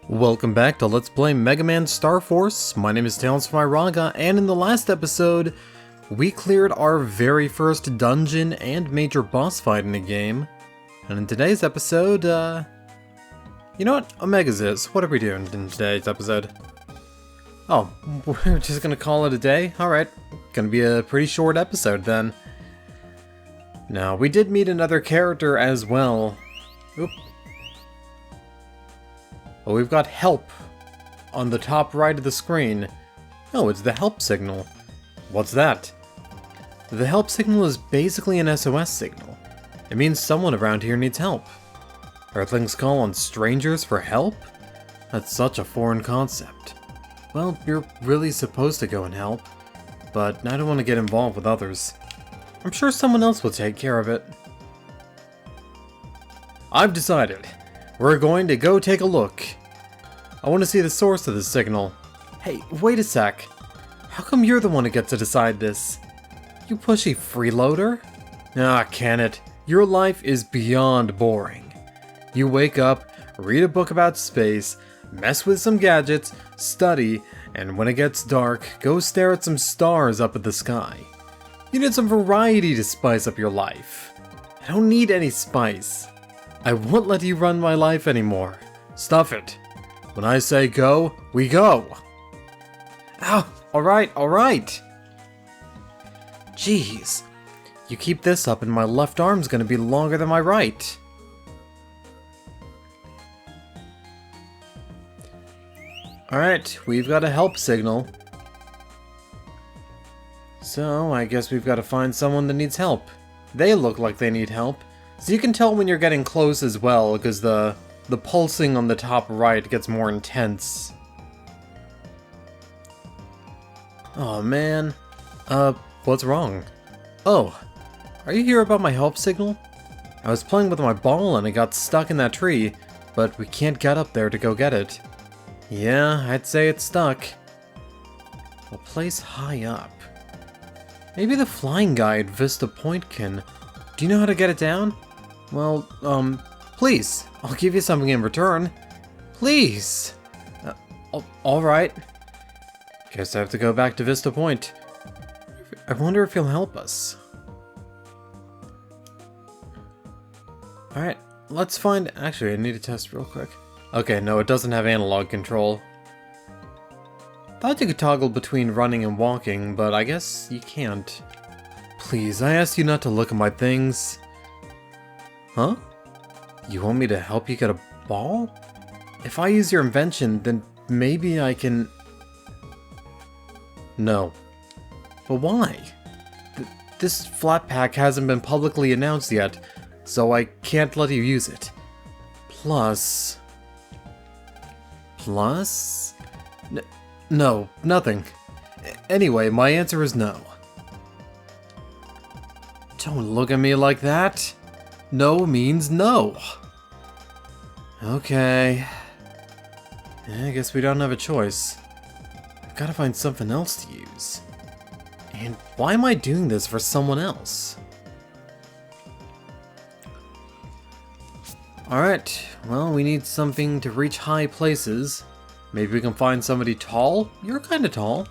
Welcome back to Let's Play Mega Man Star Force. My name is Talents from Iraga, and in the last episode, we cleared our very first dungeon and major boss fight in the game. And in today's episode, you know what? Omega's. What are we doing in today's episode? Oh, we're just gonna call it a day? Alright, gonna be a pretty short episode then. Now, we did meet another character as well. Oop. Well, we've got help on the top right of the screen. Oh, it's the help signal. What's that? The help signal is basically an SOS signal. It means someone around here needs help. Earthlings call on strangers for help? That's such a foreign concept. Well, you're really supposed to go and help, but I don't want to get involved with others. I'm sure someone else will take care of it. I've decided. We're going to go take a look. I want to see the source of the signal. Hey, wait a sec. How come you're the one who gets to decide this? You pushy freeloader? Ah, can it. Your life is beyond boring. You wake up, read a book about space, mess with some gadgets, study, and when it gets dark, go stare at some stars up at the sky. You need some variety to spice up your life. I don't need any spice. I won't let you run my life anymore. Stuff it. When I say go, we go. Ow, alright. Jeez. You keep this up and my left arm's gonna be longer than my right. Alright, we've got a help signal. So, I guess we've got to find someone that needs help. They look like they need help. So you can tell when you're getting close as well, because the pulsing on the top right gets more intense. Oh man. What's wrong? Oh, are you here about my help signal? I was playing with my ball and it got stuck in that tree, but we can't get up there to go get it. Yeah, I'd say it's stuck. A place high up. Maybe the flying guy at Vista Point can... Do you know how to get it down? Well, please. I'll give you something in return. Please. Alright. Guess I have to go back to Vista Point. I wonder if he'll help us. Alright, let's find... Actually, I need to test real quick. Okay, no, it doesn't have analog control. Thought you could toggle between running and walking, but I guess you can't. Please, I asked you not to look at my things. Huh? You want me to help you get a ball? If I use your invention, then maybe I can... No. But why? This flat pack hasn't been publicly announced yet, so I can't let you use it. Plus... No, nothing. Anyway, my answer is no. Don't look at me like that. No means no. Okay. I guess we don't have a choice. I've got to find something else to use. And why am I doing this for someone else? Alright, well, we need something to reach high places. Maybe we can find somebody tall? You're kinda tall.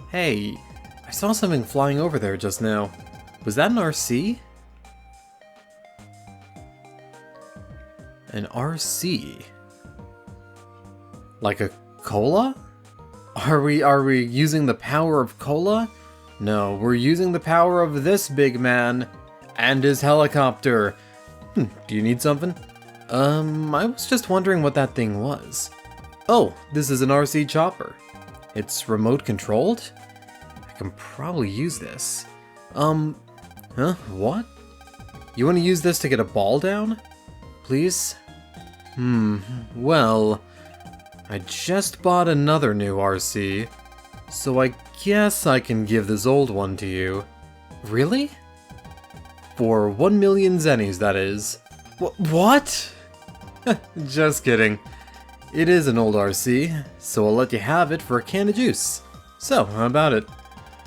Hey, I saw something flying over there just now. Was that an RC? An RC? Like a cola? Are we using the power of cola? No, we're using the power of this big man and his helicopter. Do you need something? I was just wondering what that thing was. Oh, this is an RC chopper. It's remote controlled? I can probably use this. Huh? What? You want to use this to get a ball down? Please? Well, I just bought another new RC, so I guess I can give this old one to you. Really? For 1 million zennies, that is. What? Just kidding. It is an old RC, so I'll let you have it for a can of juice. So, how about it?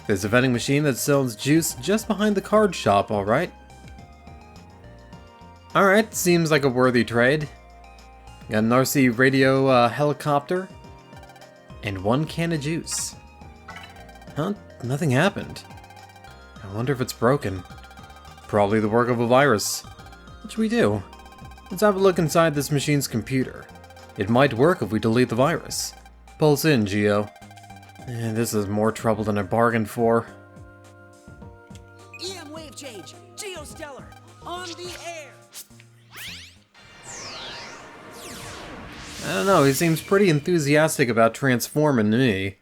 There's a vending machine that sells juice just behind the card shop, alright? Alright, seems like a worthy trade. Got an RC radio helicopter. And 1 can of juice. Huh? Nothing happened. I wonder if it's broken. Probably the work of a virus. What should we do? Let's have a look inside this machine's computer. It might work if we delete the virus. Pulse in, Geo. This is more trouble than I bargained for. EM wave change. Geostellar. On the air. I don't know, he seems pretty enthusiastic about transforming me.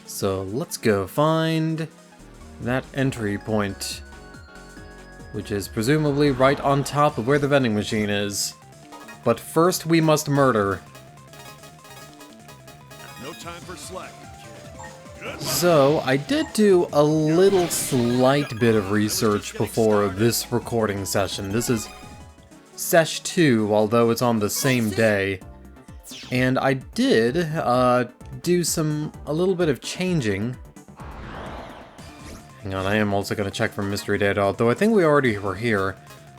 So let's go find that entry point, which is presumably right on top of where the vending machine is. But first we must murder. No time for slack, kid. So I did do a little slight bit of research before this recording session. This is Sesh 2, although it's on the same day. And I did do a little bit of changing. Hang on, I am also going to check for mystery data, although I think we already were here.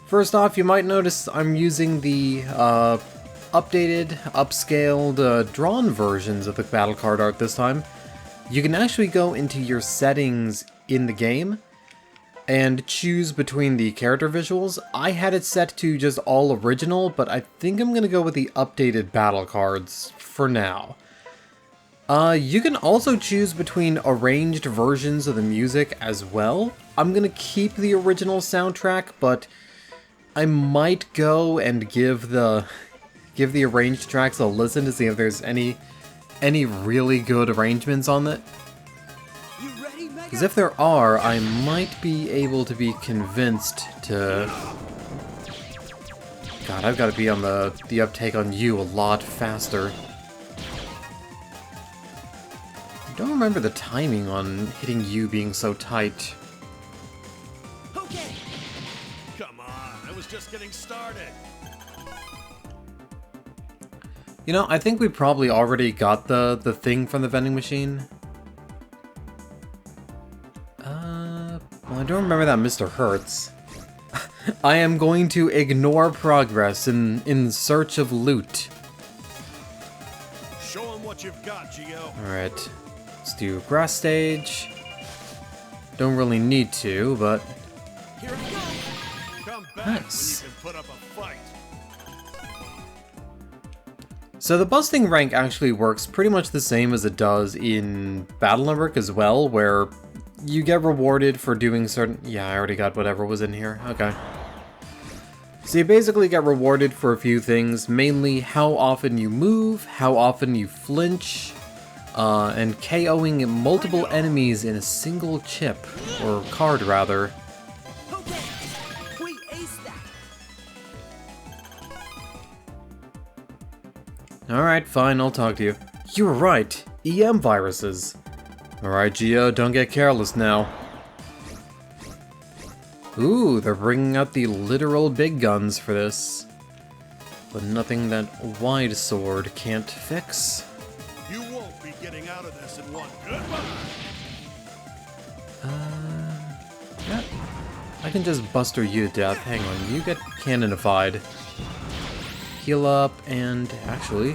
First off, you might notice I'm using the updated, upscaled, drawn versions of the battle card art this time. You can actually go into your settings in the game and choose between the character visuals. I had it set to just all original, but I think I'm going to go with the updated battle cards for now. You can also choose between arranged versions of the music as well. I'm going to keep the original soundtrack, but I might go and give the arranged tracks a listen to see if there's any really good arrangements on it. Because if there are, I might be able to be convinced to... God, I've got to be on the uptake on you a lot faster. I don't remember the timing on hitting you being so tight. Okay. Come on, I was just getting started. You know, I think we probably already got the thing from the vending machine. Well, I don't remember that Mr. Hertz. I am going to ignore progress in search of loot. Show them what you've got, Geo. Alright, let's do grass stage. Don't really need to, but... Here we go. Come back Nice. when you can put up a fight. So the busting rank actually works pretty much the same as it does in Battle Network as well, where you get rewarded for doing certain... Yeah, I already got whatever was in here. Okay. So you basically get rewarded for a few things, mainly how often you move, how often you flinch, and KOing multiple enemies in a single chip, or card rather. Okay. We aced that. Alright, fine, I'll talk to you. You were right, EM viruses. Alright, Geo, don't get careless now. Ooh, they're bringing out the literal big guns for this. But nothing that wide sword can't fix. You won't be getting out of this in one. Goodbye. Yeah. I can just buster you to death. Hang on, you get cannonified. Heal up, and actually,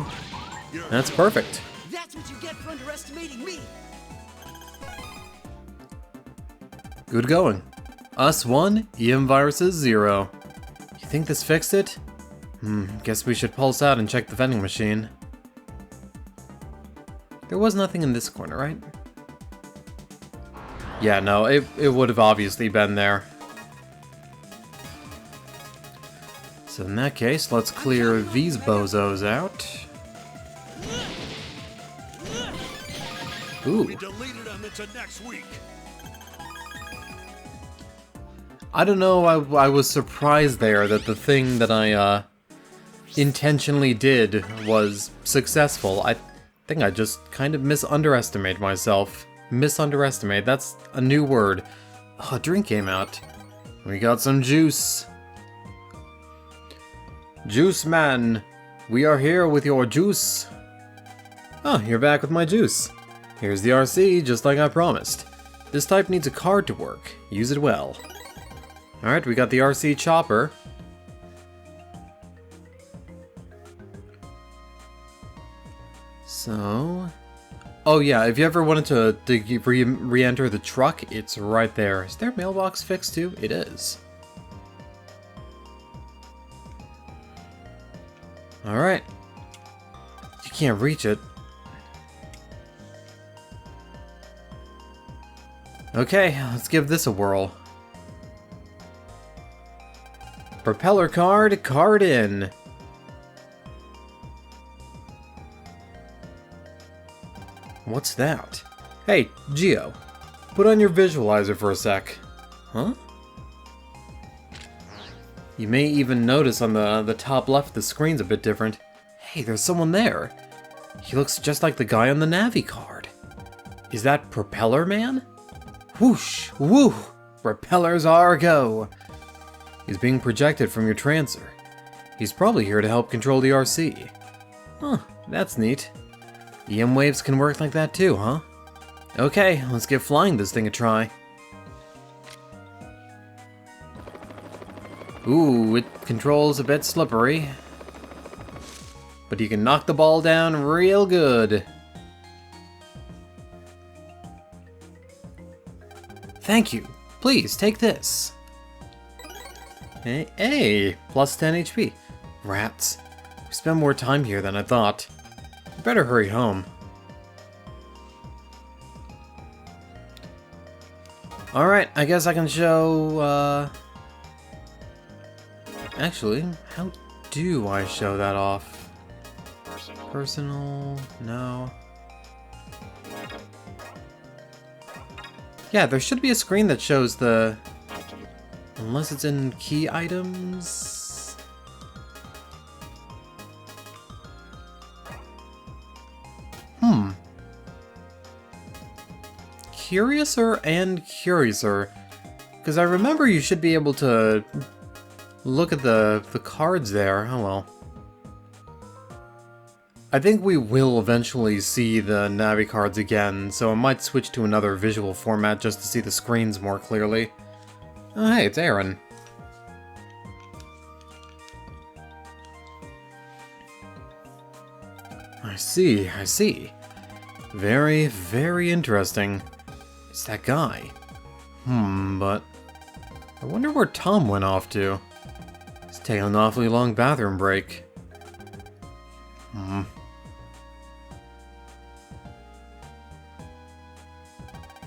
that's perfect. That's what you get for underestimating me. Good going. Us 1, EM viruses 0. You think this fixed it? Guess we should pulse out and check the vending machine. There was nothing in this corner, right? Yeah, no, it would have obviously been there. So in that case, let's clear these bozos out. Ooh. We deleted them into next week. I don't know, I was surprised there that the thing that I intentionally did was successful. I think I just kind of misunderestimated myself. Misunderestimate, that's a new word. Oh, a drink came out. We got some juice. Juice man, we are here with your juice. Oh, you're back with my juice. Here's the RC, just like I promised. This type needs a card to work. Use it well. Alright, we got the RC chopper. So... Oh yeah, if you ever wanted to re-enter the truck, it's right there. Is their mailbox fixed too? It is. Alright. You can't reach it. Okay, let's give this a whirl. Propeller card in. What's that? Hey, Geo, put on your visualizer for a sec. Huh? You may even notice on the top left the screen's a bit different. Hey, there's someone there. He looks just like the guy on the Navi card. Is that Propeller Man? Whoosh! Woo! Propellers are a go! He's being projected from your trancer. He's probably here to help control the RC. Huh, that's neat. EM waves can work like that too, huh? Okay, let's give flying this thing a try. Ooh, it controls a bit slippery. But you can knock the ball down real good. Thank you. Please, take this. Hey, plus 10 HP. Rats. We spent more time here than I thought. Better hurry home. Alright, I guess I can show, Actually, how do I show that off? Personal? No. Yeah, there should be a screen that shows the... Unless it's in key items... Curiouser and curiouser. Because I remember you should be able to look at the cards there. Oh well. I think we will eventually see the Navi cards again, so I might switch to another visual format just to see the screens more clearly. Oh hey, it's Aaron. I see, I see. Very, very interesting. It's that guy. But... I wonder where Tom went off to. He's taking an awfully long bathroom break.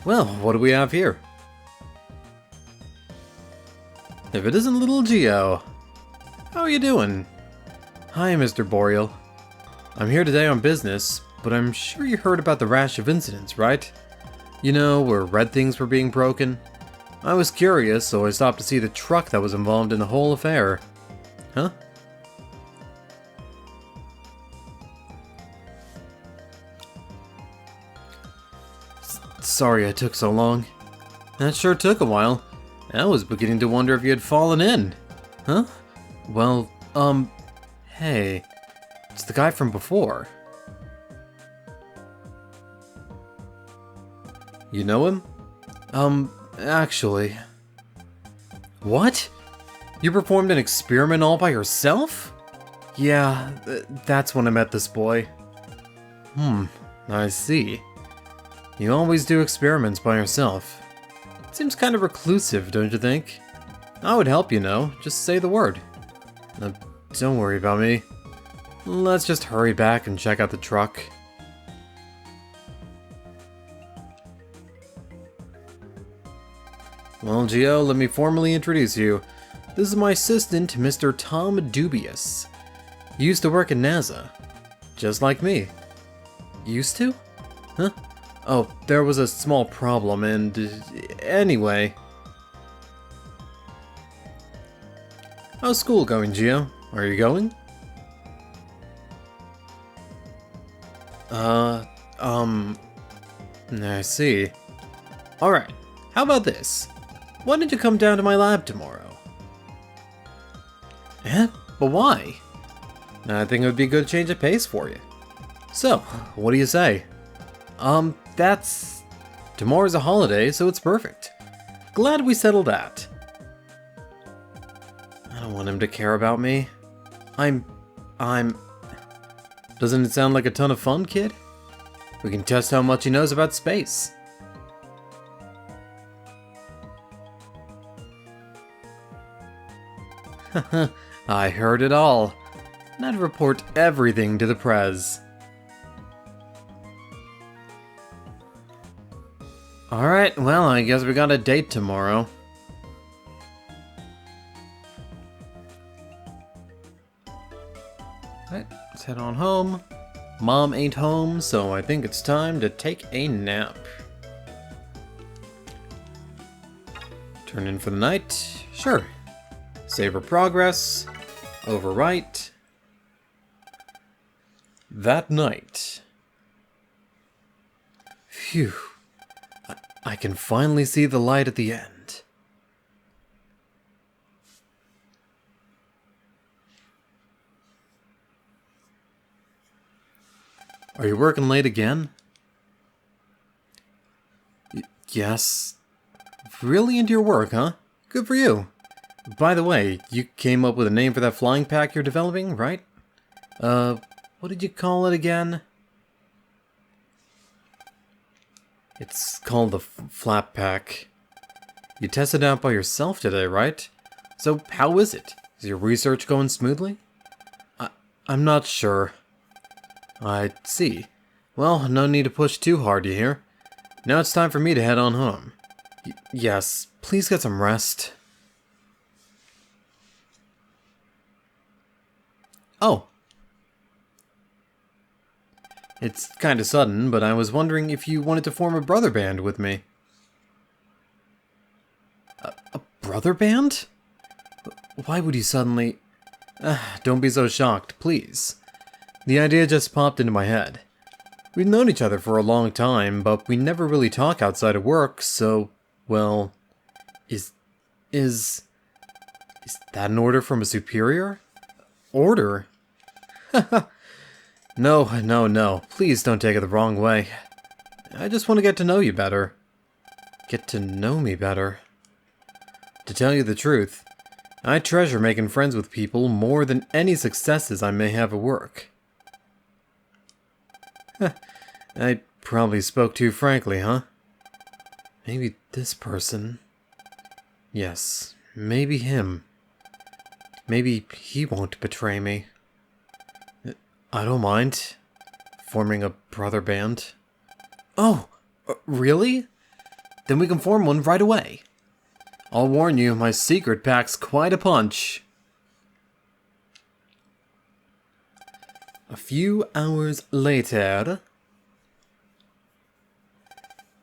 Well, what do we have here? If it isn't little Geo. How are you doing? Hi, Mr. Boreal. I'm here today on business, but I'm sure you heard about the rash of incidents, right? You know, where red things were being broken? I was curious, so I stopped to see the truck that was involved in the whole affair. Huh? Sorry I took so long. That sure took a while. I was beginning to wonder if you had fallen in. Huh? Well, hey. It's the guy from before. You know him? Actually... What? You performed an experiment all by yourself? Yeah, that's when I met this boy. I see. You always do experiments by yourself. Seems kind of reclusive, don't you think? I would help, you know. Just say the word. Don't worry about me. Let's just hurry back and check out the truck. Well, Geo, let me formally introduce you. This is my assistant, Mr. Tom Dubious. He used to work at NASA. Just like me. Used to? Huh? Oh, there was a small problem and... anyway. How's school going, Geo? Are you going? I see. Alright, how about this? Why don't you come down to my lab tomorrow? Eh? But why? I think it would be a good change of pace for you. So, what do you say? Tomorrow's a holiday, so it's perfect. Glad we settled that. I don't want him to care about me. Doesn't it sound like a ton of fun, kid? We can test how much he knows about space. I heard it all. And I'd report everything to the Prez. Alright, well, I guess we got a date tomorrow. Alright, let's head on home. Mom ain't home, so I think it's time to take a nap. Turn in for the night? Sure. Savor progress. Overwrite. That night. Phew. I can finally see the light at the end. Are you working late again? Yes. Really into your work, huh? Good for you. By the way, you came up with a name for that flying pack you're developing, right? What did you call it again? It's called the Flap Pack. You tested it out by yourself today, right? So how is it? Is your research going smoothly? I'm not sure. I see. Well, no need to push too hard, you hear? Now it's time for me to head on home. Yes, please get some rest. Oh. It's kinda sudden, but I was wondering if you wanted to form a brother band with me. A brother band? Why would you suddenly... don't be so shocked, please. The idea just popped into my head. We've known each other for a long time, but we never really talk outside of work, so... well... Is that an order from a superior? Order? No. Please don't take it the wrong way. I just want to get to know you better. Get to know me better. To tell you the truth, I treasure making friends with people more than any successes I may have at work. I probably spoke too frankly, huh? Maybe this person... Yes, maybe him. Maybe he won't betray me. I don't mind forming a brother band. Oh, really? Then we can form one right away. I'll warn you, my secret packs quite a punch. A few hours later...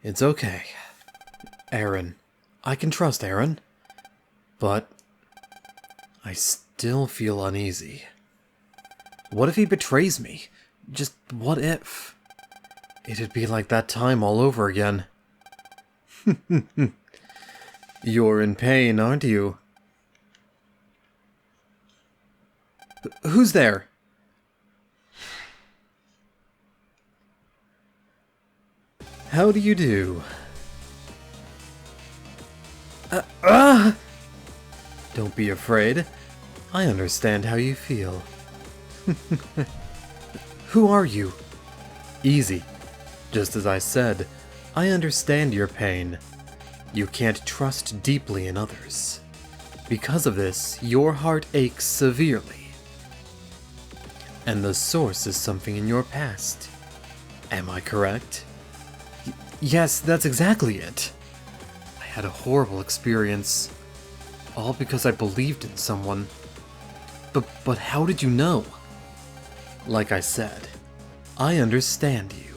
It's okay. Aaron. I can trust Aaron. But... I still feel uneasy. What if he betrays me? Just what if? It'd be like that time all over again. You're in pain, aren't you? Who's there? How do you do? Don't be afraid. I understand how you feel. Who are you? Easy. Just as I said, I understand your pain. You can't trust deeply in others. Because of this, your heart aches severely. And the source is something in your past. Am I correct? Yes, that's exactly it. I had a horrible experience. All because I believed in someone. But how did you know? Like I said, I understand you.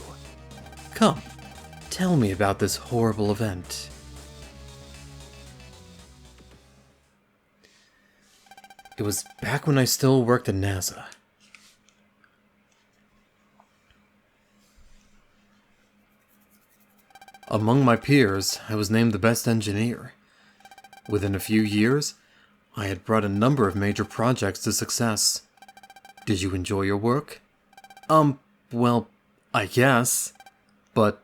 Come, tell me about this horrible event. It was back when I still worked at NASA. Among my peers, I was named the best engineer. Within a few years, I had brought a number of major projects to success. Did you enjoy your work? Well, I guess. But...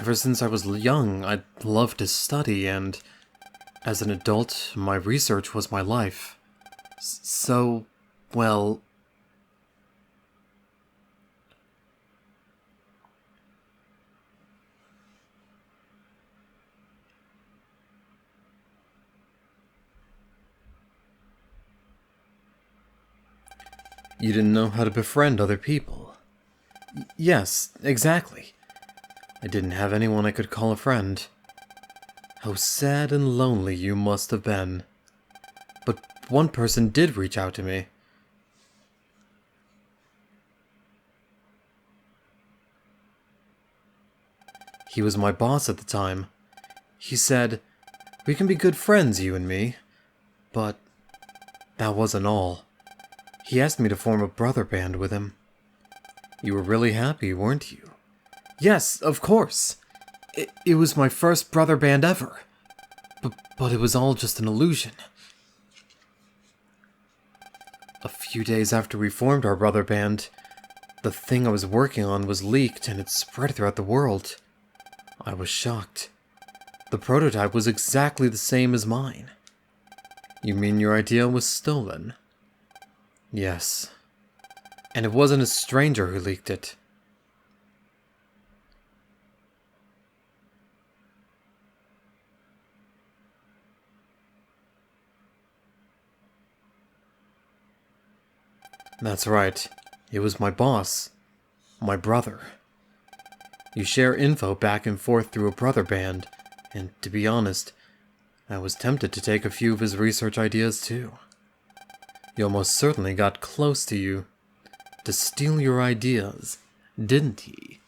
Ever since I was young, I loved to study, and as an adult, my research was my life. So, well... You didn't know how to befriend other people. Yes, exactly. I didn't have anyone I could call a friend. How sad and lonely you must have been. But one person did reach out to me. He was my boss at the time. He said, "We can be good friends, you and me." But that wasn't all. He asked me to form a brother band with him. You were really happy, weren't you? Yes, of course. It was my first brother band ever. But it was all just an illusion. A few days after we formed our brother band, the thing I was working on was leaked and it spread throughout the world. I was shocked. The prototype was exactly the same as mine. You mean your idea was stolen? Yes. And it wasn't a stranger who leaked it. That's right. It was my boss. My brother. You share info back and forth through a brother band, and to be honest, I was tempted to take a few of his research ideas too. He almost certainly got close to you to steal your ideas, didn't he?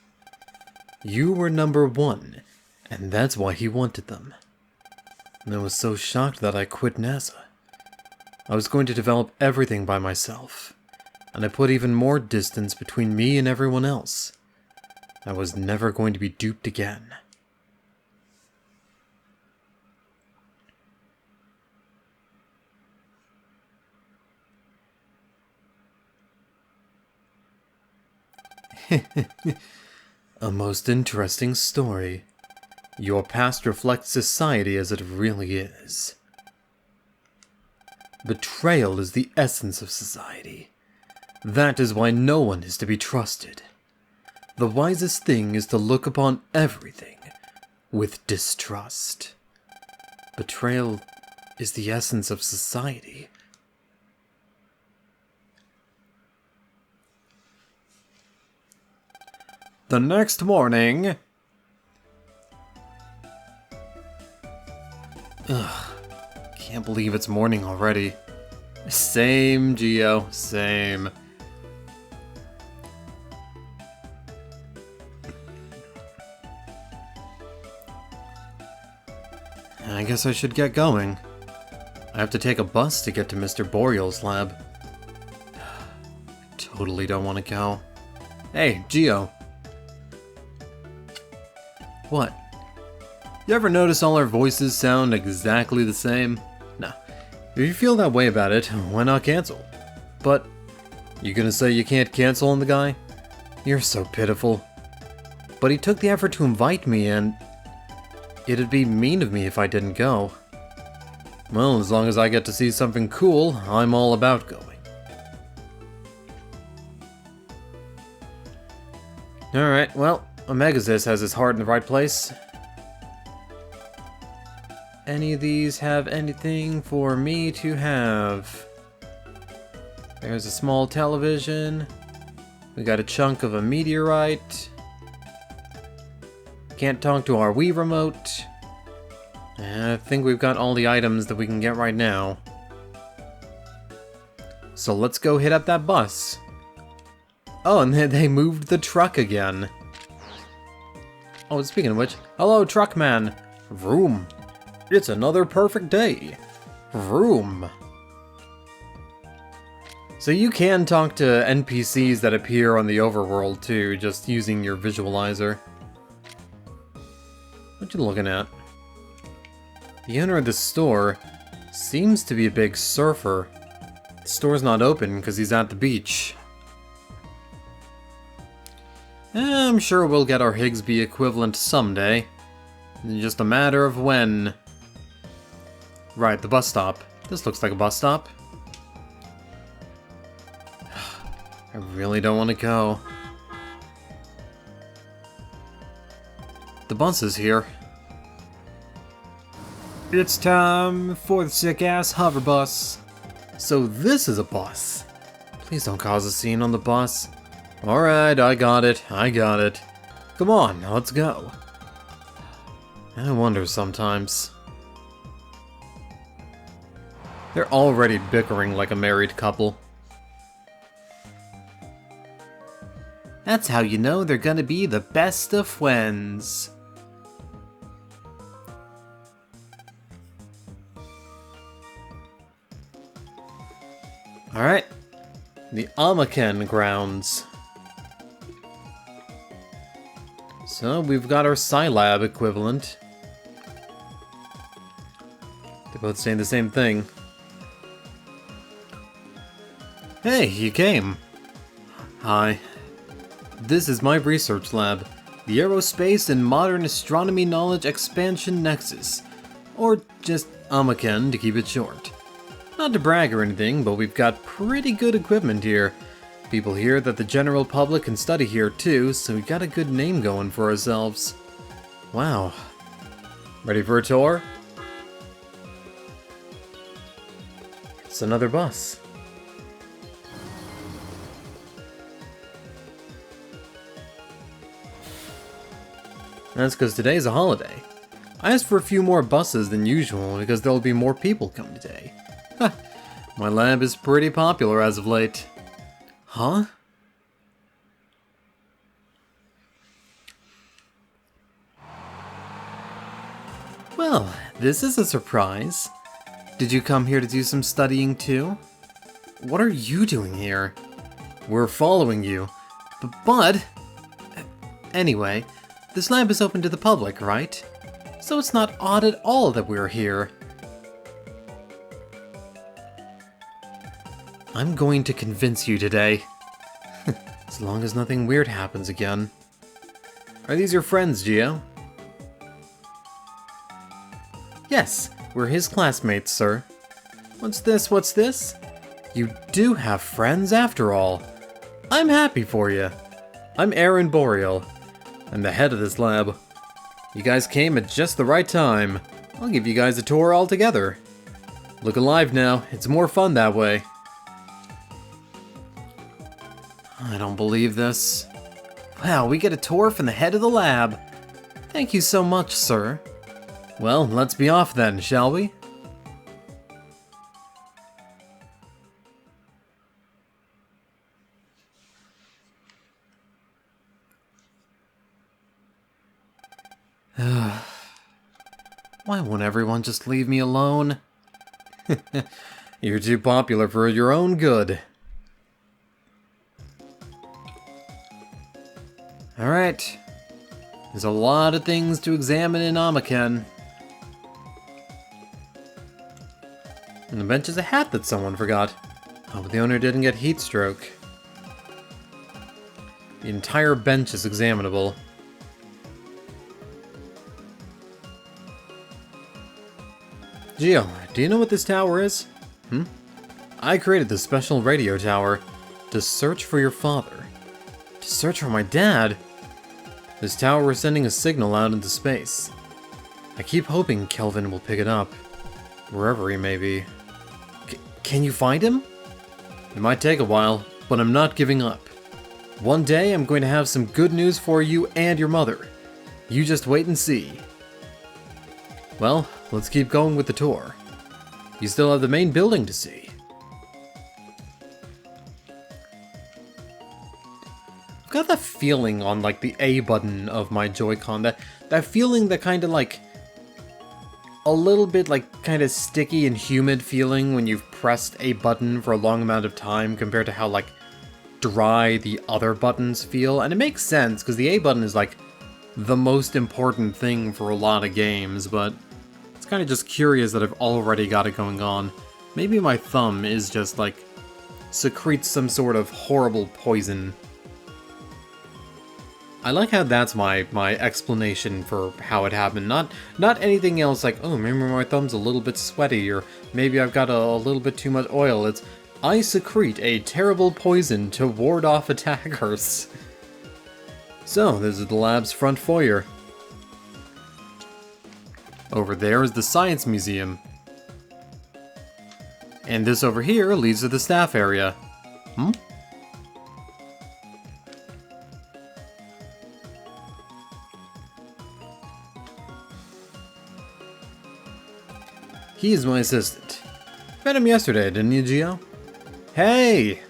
You were number one, and that's why he wanted them. And I was so shocked that I quit NASA. I was going to develop everything by myself, and I put even more distance between me and everyone else. I was never going to be duped again. A most interesting story. Your past reflects society as it really is. Betrayal is the essence of society. That is why no one is to be trusted. The wisest thing is to look upon everything with distrust. Betrayal is the essence of society. The next morning... Ugh, can't believe it's morning already. Same, Geo, same. I guess I should get going. I have to take a bus to get to Mr. Boreal's lab. Totally don't want to go. Hey, Geo. What? You ever notice all our voices sound exactly the same? No. If you feel that way about it, why not cancel? But, you gonna say you can't cancel on the guy? You're so pitiful. But he took the effort to invite me, and it'd be mean of me if I didn't go. Well, as long as I get to see something cool, I'm all about going. Alright, well, Omegazis has his heart in the right place. Any of these have anything for me to have? There's a small television. We got a chunk of a meteorite. Can't talk to our Wii remote. I think we've got all the items that we can get right now. So let's go hit up that bus. Oh, and they moved the truck again. Oh, speaking of which, hello, Truckman. Vroom. It's another perfect day. Vroom. So you can talk to NPCs that appear on the overworld too, just using your visualizer. What you looking at? The owner of the store seems to be a big surfer. The store's not open because he's at the beach. I'm sure we'll get our Higsby equivalent someday. It's just a matter of when. Right, the bus stop. This looks like a bus stop. I really don't want to go. The bus is here. It's time for the sick-ass hover bus. So this is a bus. Please don't cause a scene on the bus. Alright, I got it. Come on, let's go. I wonder sometimes. They're already bickering like a married couple. That's how you know they're gonna be the best of friends. Alright, the AMAKEN grounds. So we've got our Scilab equivalent. They're both saying the same thing. Hey, you came. Hi. This is my research lab, the Aerospace and Modern Astronomy Knowledge Expansion Nexus, or just AMAKEN to keep it short. Not to brag or anything, but we've got pretty good equipment here. People hear that the general public can study here too, so we got a good name going for ourselves. Wow. Ready for a tour? It's another bus. That's because today's a holiday. I asked for a few more buses than usual because there'll be more people come today. My lab is pretty popular as of late. Huh? Well, this is a surprise. Did you come here to do some studying too? What are you doing here? We're following you. But... Anyway, this lab is open to the public, right? So it's not odd at all that we're here. I'm going to convince you today. As long as nothing weird happens again. Are these your friends, Geo? Yes, we're his classmates, sir. What's this? You do have friends after all. I'm happy for you. I'm Aaron Boreal. I'm the head of this lab. You guys came at just the right time. I'll give you guys a tour all together. Look alive now, it's more fun that way. I don't believe this. Wow, we get a tour from the head of the lab. Thank you so much, sir. Well, let's be off then, shall we? Why won't everyone just leave me alone? You're too popular for your own good. Alright. There's a lot of things to examine in AMAKEN. And the bench is a hat that someone forgot. Oh, but the owner didn't get heat stroke. The entire bench is examinable. Geo, do you know what this tower is? I created this special radio tower to search for your father. To search for my dad? This tower is sending a signal out into space. I keep hoping Kelvin will pick it up, wherever he may be. Can you find him? It might take a while, but I'm not giving up. One day I'm going to have some good news for you and your mother. You just wait and see. Well, let's keep going with the tour. You still have the main building to see. I've got that feeling on like the A button of my Joy-Con, that feeling that kind of like a little bit like kind of sticky and humid feeling when you've pressed a button for a long amount of time compared to how like dry the other buttons feel. And it makes sense because the A button is like the most important thing for a lot of games, but it's kind of just curious that I've already got it going on. Maybe my thumb is just like secretes some sort of horrible poison. I like how that's my explanation for how it happened. Not anything else like, oh, maybe my thumb's a little bit sweaty, or maybe I've got a little bit too much oil. It's, I secrete a terrible poison to ward off attackers. So, this is the lab's front foyer. Over there is the Science Museum. And this over here leads to the staff area. He is my assistant. Met him yesterday, didn't you, Gio? Hey!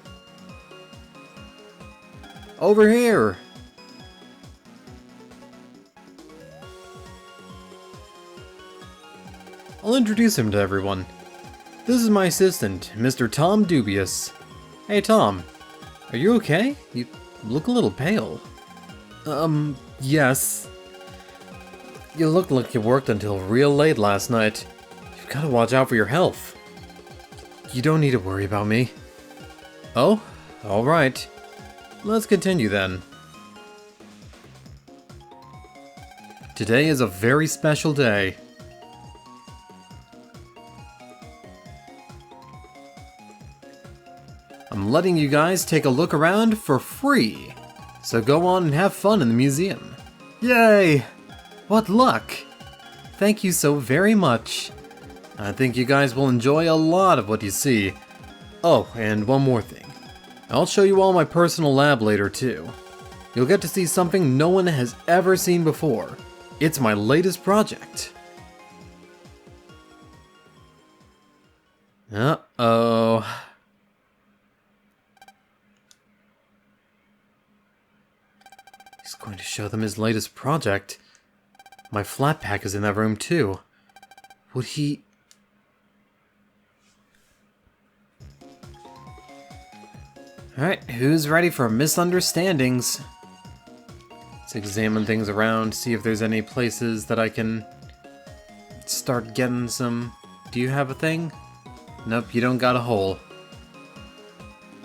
Over here! I'll introduce him to everyone. This is my assistant, Mr. Tom Dubious. Hey Tom, are you okay? You look a little pale. Yes. You look like you worked until real late last night. You've got to watch out for your health. You don't need to worry about me. Oh, alright. Let's continue then. Today is a very special day. I'm letting you guys take a look around for free. So go on and have fun in the museum. Yay! What luck! Thank you so very much. I think you guys will enjoy a lot of what you see. Oh, and one more thing. I'll show you all my personal lab later too. You'll get to see something no one has ever seen before. It's my latest project. Uh-oh. He's going to show them his latest project. My flat pack is in that room too. Would he... Alright, who's ready for misunderstandings? Let's examine things around, see if there's any places that I can start getting some... Do you have a thing? Nope, you don't got a hole.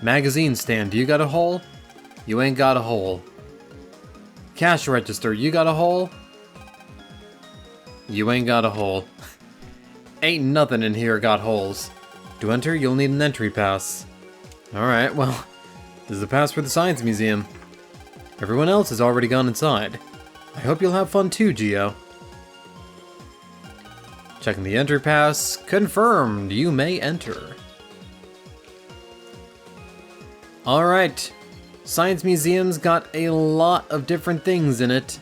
Magazine stand, do you got a hole? You ain't got a hole. Cash register, you got a hole? You ain't got a hole. Ain't nothing in here got holes. To enter, you'll need an entry pass. Alright, well, this is the pass for the Science Museum. Everyone else has already gone inside. I hope you'll have fun too, Gio. Checking the entry pass. Confirmed, you may enter. Alright. Science Museum's got a lot of different things in it.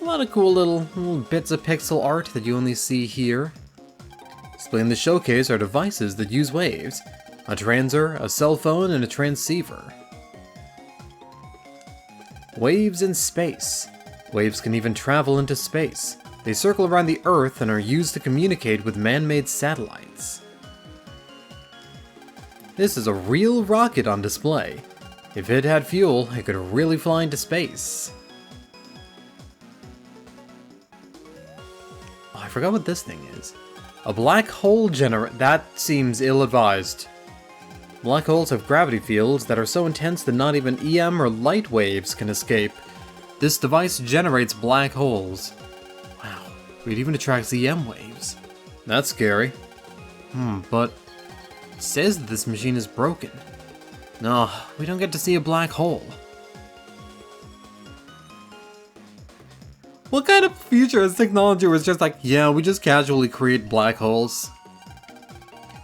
A lot of cool little bits of pixel art that you only see here. Displaying the showcase are devices that use waves. A transer, a cell phone, and a transceiver. Waves in space. Waves can even travel into space. They circle around the Earth and are used to communicate with man-made satellites. This is a real rocket on display. If it had fuel, it could really fly into space. Oh, I forgot what this thing is. A black hole generator. That seems ill-advised. Black holes have gravity fields that are so intense that not even EM or light waves can escape. This device generates black holes. Wow, it even attracts EM waves. That's scary. But it says that this machine is broken. No, we don't get to see a black hole. What kind of futurist technology was just like, yeah, we just casually create black holes?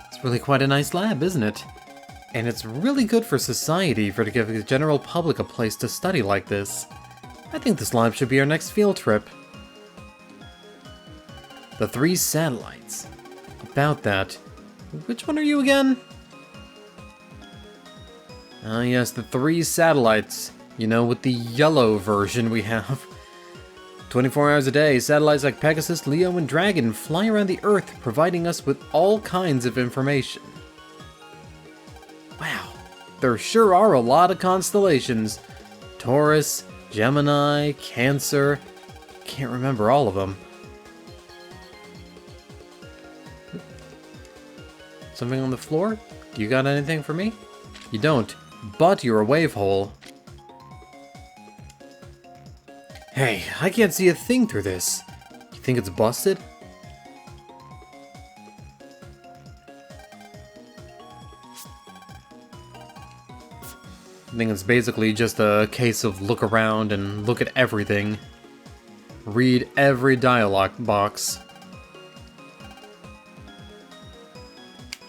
It's really quite a nice lab, isn't it? And it's really good for society to give the general public a place to study like this. I think this lab should be our next field trip. The 3 satellites. About that. Which one are you again? Ah yes, the 3 satellites. You know, with the yellow version we have. 24 hours a day, satellites like Pegasus, Leo, and Dragon fly around the Earth, providing us with all kinds of information. Wow, there sure are a lot of constellations. Taurus, Gemini, Cancer. Can't remember all of them. Something on the floor? Do you got anything for me? You don't, but you're a wave hole. Hey, I can't see a thing through this. You think it's busted? I think it's basically just a case of look around and look at everything. Read every dialogue box.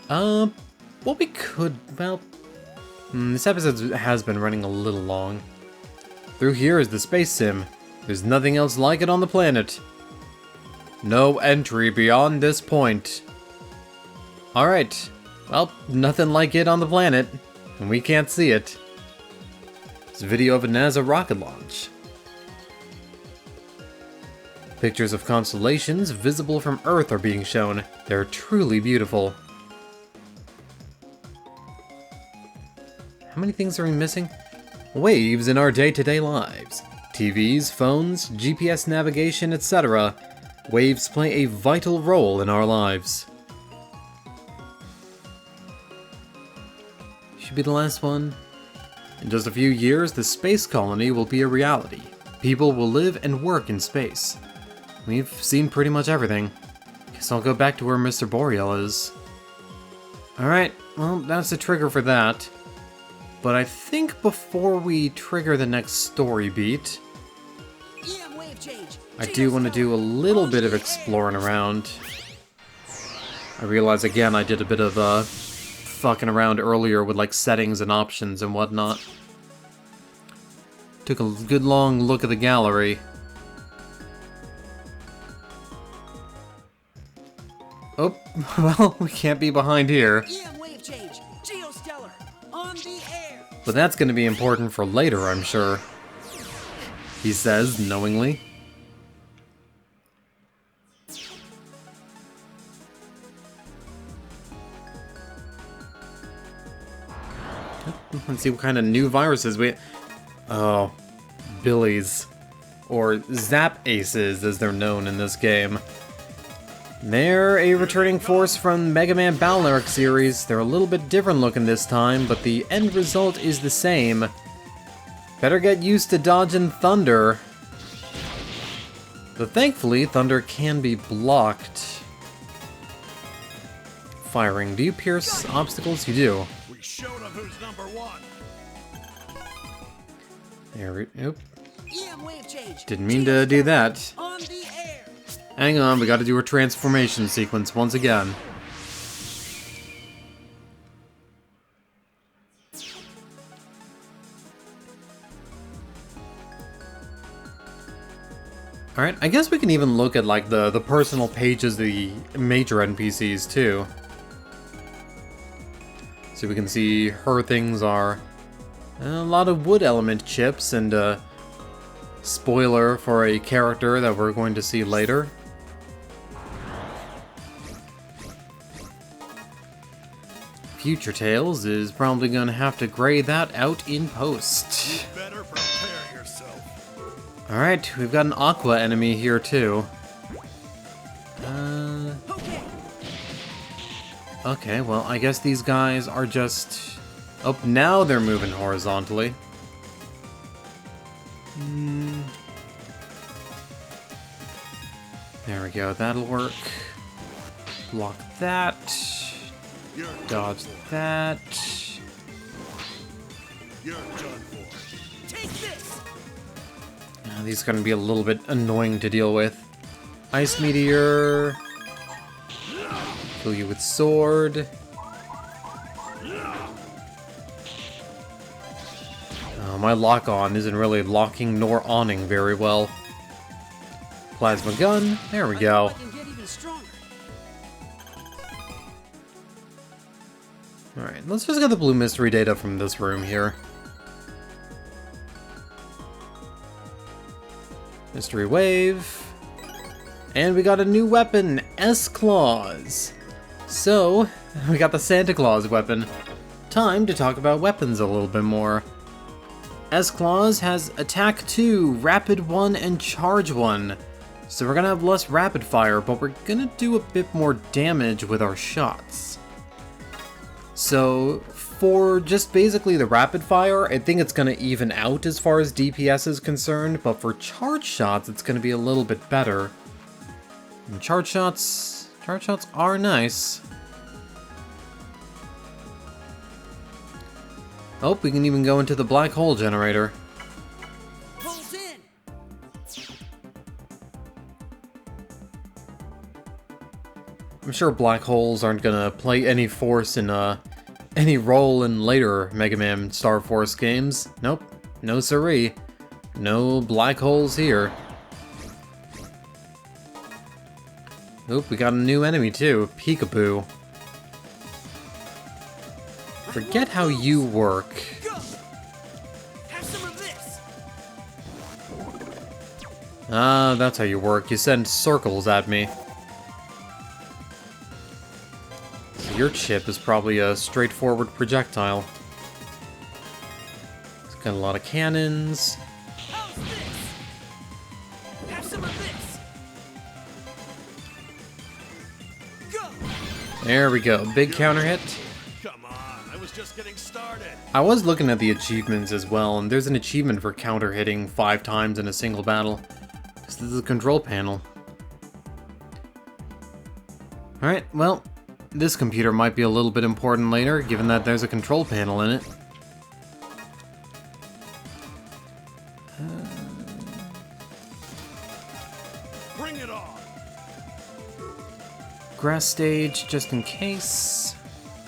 What we could, well... this episode has been running a little long. Through here is the space sim. There's nothing else like it on the planet. No entry beyond this point. Alright. Well, nothing like it on the planet. And we can't see it. It's a video of a NASA rocket launch. Pictures of constellations visible from Earth are being shown. They're truly beautiful. How many things are we missing? Waves in our day-to-day lives. TVs, phones, GPS navigation, etc. Waves play a vital role in our lives. Should be the last one. In just a few years, the space colony will be a reality. People will live and work in space. We've seen pretty much everything. Guess I'll go back to where Mr. Boreal is. Alright, well, that's the trigger for that. But I think before we trigger the next story beat, I do want to do a little bit of exploring around. I realize again I did a bit of fucking around earlier with like settings and options and whatnot. Took a good long look at the gallery. Oh, well, we can't be behind here. But that's going to be important for later, I'm sure. He says, knowingly. Let's see what kind of new viruses we... Oh, Billies. Or Zap Aces, as they're known in this game. They're a returning force from Mega Man Battle Network series. They're a little bit different looking this time, but the end result is the same. Better get used to dodging thunder. But thankfully, thunder can be blocked. Firing. Do you pierce obstacles? You do. We showed them who's number one. There we go. Didn't mean to do that. Hang on, we gotta do a transformation sequence once again. Alright, I guess we can even look at like the personal pages of the major NPCs too. So we can see her things are a lot of wood element chips and spoiler for a character that we're going to see later. Future Tales is probably going to have to gray that out in post. You better prepare yourself. Alright, we've got an Aqua enemy here too. Okay, well, I guess these guys are just... Oh, now they're moving horizontally. There we go, that'll work. Block that. Dodge that. You're done for. Take this. These are going to be a little bit annoying to deal with. Ice Meteor. Kill you with sword. My lock-on isn't really locking nor awning very well. Plasma gun. There we go. Alright, let's just get the blue mystery data from this room here. Mystery wave. And we got a new weapon, S-Claws. So, we got the Santa Claus weapon. Time to talk about weapons a little bit more. S-Claws has Attack 2, Rapid 1, and Charge 1. So we're gonna have less rapid fire, but we're gonna do a bit more damage with our shots. So, For just basically the rapid fire, I think it's going to even out as far as DPS is concerned, but for charge shots, it's going to be a little bit better. And charge shots are nice. Oh, we can even go into the black hole generator. Pulls in. I'm sure black holes aren't going to play any force in any role in later Mega Man Star Force games. Nope, no siree. No black holes here. Oop, we got a new enemy too, Peekaboo. Forget how you work. Go. Have some of this. Ah, that's how you work. You send circles at me. Your chip is probably a straightforward projectile. It's got a lot of cannons. How's this? Have some of this. Go. There we go. Big counter hit. Come on, I was just getting started. I was looking at the achievements as well, and there's an achievement for counter hitting 5 times in a single battle. This is the control panel. Alright, well, this computer might be a little bit important later, given that there's a control panel in it. Bring it on. Grass stage, just in case.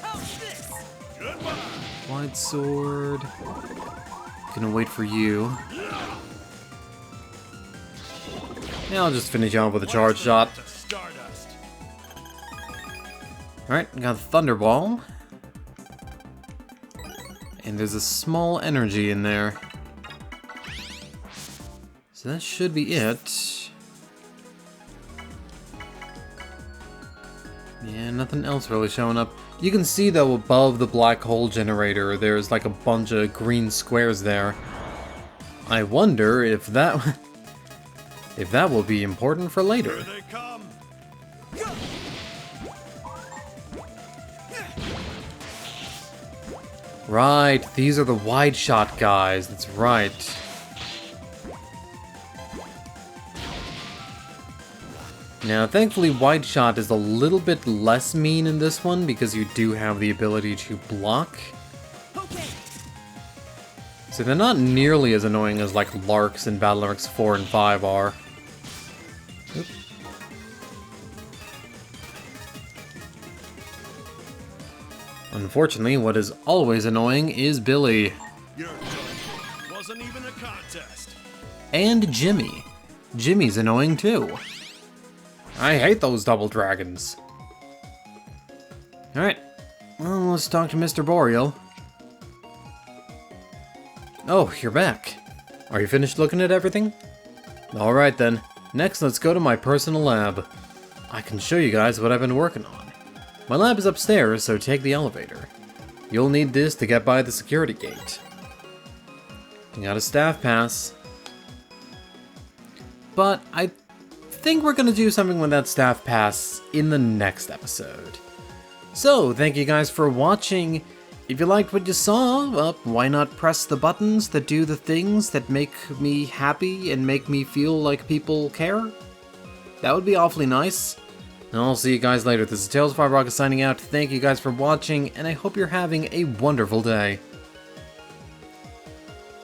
How's this? Goodbye. Wide sword. Gonna wait for you. Yeah, I'll just finish off with a charge shot. To Stardust. Alright, got the Thunderball. And there's a small energy in there. So that should be it. Yeah, nothing else really showing up. You can see though above the black hole generator there's like a bunch of green squares there. I wonder if that will be important for later. Here they come. Go. Right, these are the wide shot guys, that's right. Now, thankfully, wide shot is a little bit less mean in this one because you do have the ability to block. Okay. So they're not nearly as annoying as like Larks in Battle Arcs 4 and 5 are. Oop. Unfortunately, what is always annoying is Billy. You're done. Wasn't even a contest. And Jimmy. Jimmy's annoying too. I hate those double dragons. Alright, well, let's talk to Mr. Boreal. Oh, you're back. Are you finished looking at everything? Alright then, next let's go to my personal lab. I can show you guys what I've been working on. My lab is upstairs, so take the elevator. You'll need this to get by the security gate. You got a staff pass. But I think we're gonna do something with that staff pass in the next episode. So, thank you guys for watching. If you liked what you saw, why not press the buttons that do the things that make me happy and make me feel like people care? That would be awfully nice. And I'll see you guys later. This is Tales of Five Rockets signing out. Thank you guys for watching, and I hope you're having a wonderful day.